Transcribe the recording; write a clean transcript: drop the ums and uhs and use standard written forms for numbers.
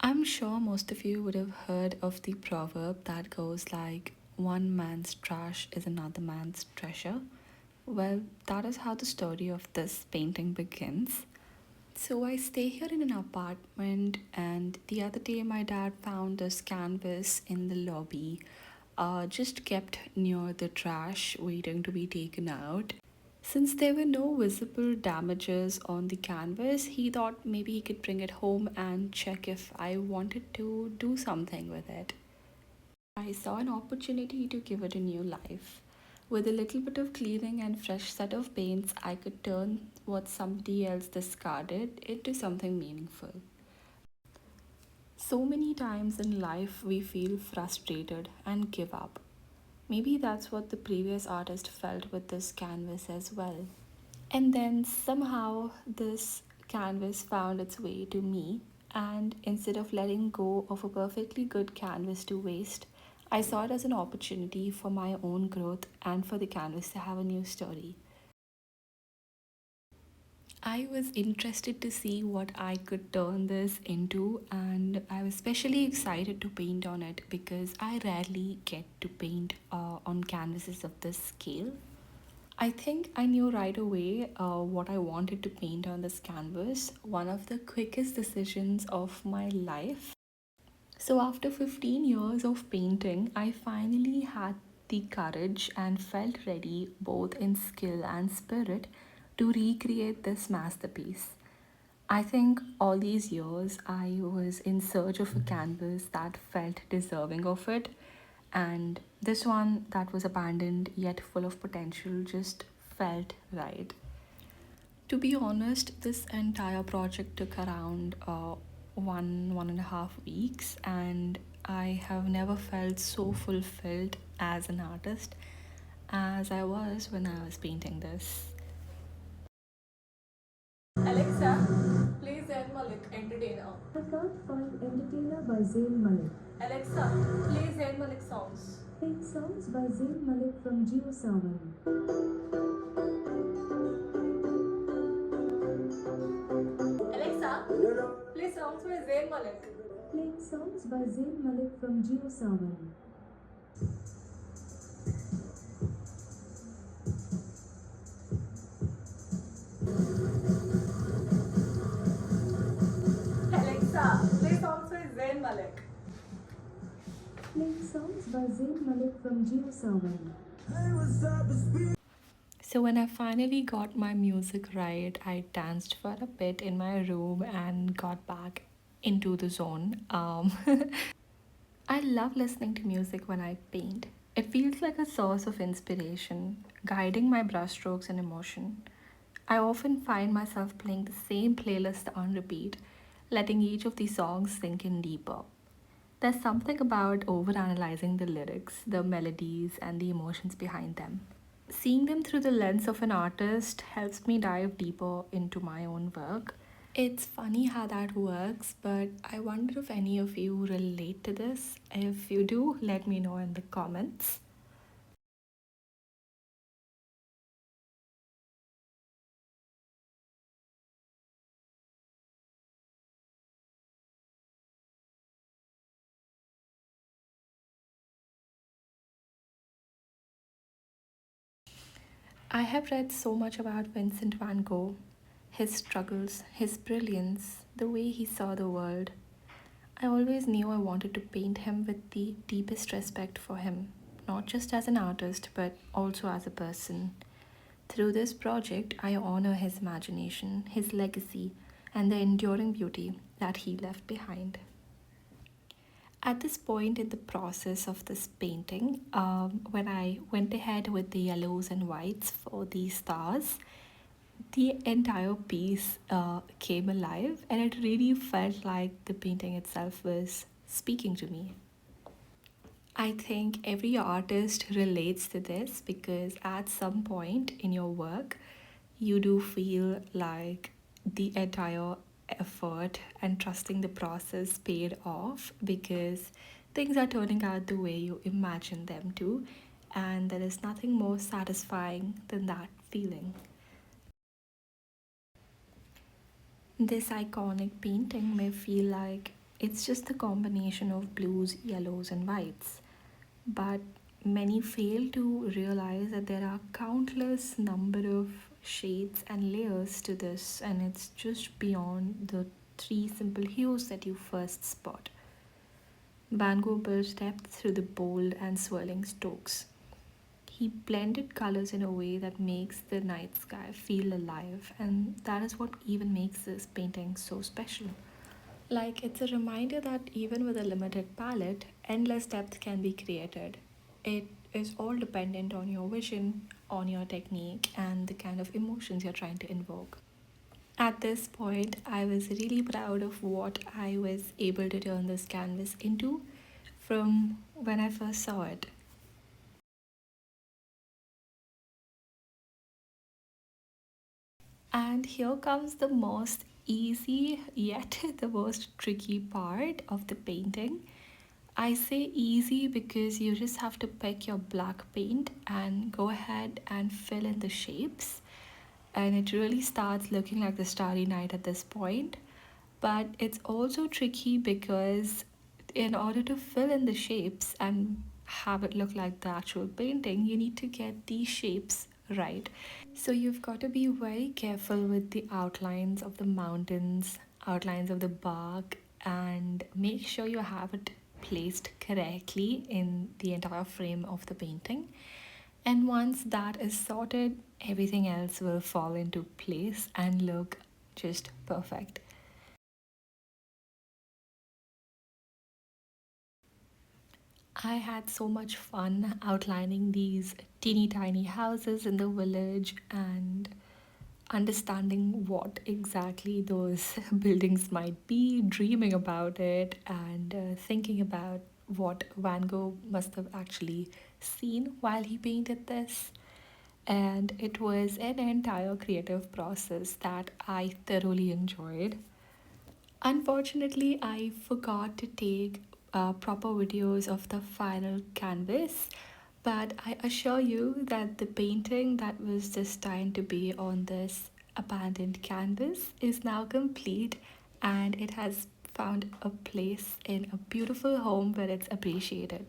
I'm sure most of you would have heard of the proverb that goes like, one man's trash is another man's treasure. Well, that is how the story of this painting begins. So, I stay here in an apartment, and the other day, my dad found this canvas in the lobby, just kept near the trash, waiting to be taken out. Since there were no visible damages on the canvas, he thought maybe he could bring it home and check if I wanted to do something with it. I saw an opportunity to give it a new life. With a little bit of cleaning and fresh set of paints, I could turn what somebody else discarded into something meaningful. So many times in life, we feel frustrated and give up. Maybe that's what the previous artist felt with this canvas as well. And then somehow this canvas found its way to me, and instead of letting go of a perfectly good canvas to waste, I saw it as an opportunity for my own growth and for the canvas to have a new story. I was interested to see what I could turn this into, and I was especially excited to paint on it because I rarely get to paint on canvases of this scale. I think I knew right away what I wanted to paint on this canvas, one of the quickest decisions of my life. So, after 15 years of painting, I finally had the courage and felt ready, both in skill and spirit, to recreate this masterpiece. I think all these years I was in search of a canvas that felt deserving of it, and this one that was abandoned yet full of potential just felt right. To be honest, this entire project took around 1.5 weeks, and I have never felt so fulfilled as an artist as I was when I was painting this. Alexa, play Zayn Malik Entertainer. I can't find Entertainer by Zayn Malik. Alexa, play Zayn Malik songs. Playing songs by Zayn Malik from Jio Sawan. Alexa, play songs by Zayn Malik. Playing songs by Zayn Malik from Jio Sawan. Alexa, play songs by Zayn Malik. Playing songs by Zayn Malik from Jio Sawan. So when I finally got my music right, I danced for a bit in my room and got back into the zone. I love listening to music when I paint. It feels like a source of inspiration, guiding my brushstrokes and emotion. I often find myself playing the same playlist on repeat, letting each of these songs sink in deeper. There's something about overanalyzing the lyrics, the melodies, and the emotions behind them. Seeing them through the lens of an artist helps me dive deeper into my own work. It's funny how that works, but I wonder if any of you relate to this. If you do, let me know in the comments. I have read so much about Vincent van Gogh, his struggles, his brilliance, the way he saw the world. I always knew I wanted to paint him with the deepest respect for him, not just as an artist, but also as a person. Through this project, I honor his imagination, his legacy, and the enduring beauty that he left behind. At this point in the process of this painting, when I went ahead with the yellows and whites for the stars, the entire piece came alive, and it really felt like the painting itself was speaking to me. I think every artist relates to this because at some point in your work, you do feel like the entire effort and trusting the process paid off because things are turning out the way you imagine them to, and there is nothing more satisfying than that feeling. This iconic painting may feel like It's just the combination of blues, yellows, and whites. But many fail to realize that there are countless number of shades and layers to this, and it's just beyond the three simple hues that you first spot. Van Gogh built depth through the bold and swirling strokes. He blended colors in a way that makes the night sky feel alive, and that is what even makes this painting so special. Like, it's a reminder that even with a limited palette, endless depth can be created. It is all dependent on your vision, on your technique, and the kind of emotions you're trying to invoke. At this point, I was really proud of what I was able to turn this canvas into from when I first saw it. And here comes the most easy yet the most tricky part of the painting. I say easy because you just have to pick your black paint and go ahead and fill in the shapes. And it really starts looking like the Starry Night at this point. But it's also tricky because, in order to fill in the shapes and have it look like the actual painting, you need to get these shapes right. So you've got to be very careful with the outlines of the mountains, outlines of the bark, and make sure you have it placed correctly in the entire frame of the painting. And once that is sorted, everything else will fall into place and look just perfect. I had so much fun outlining these teeny tiny houses in the village and understanding what exactly those buildings might be, dreaming about it, and thinking about what Van Gogh must have actually seen while he painted this. And it was an entire creative process that I thoroughly enjoyed. Unfortunately, I forgot to take proper videos of the final canvas, but I assure you that the painting that was destined to be on this abandoned canvas is now complete, and it has found a place in a beautiful home where it's appreciated.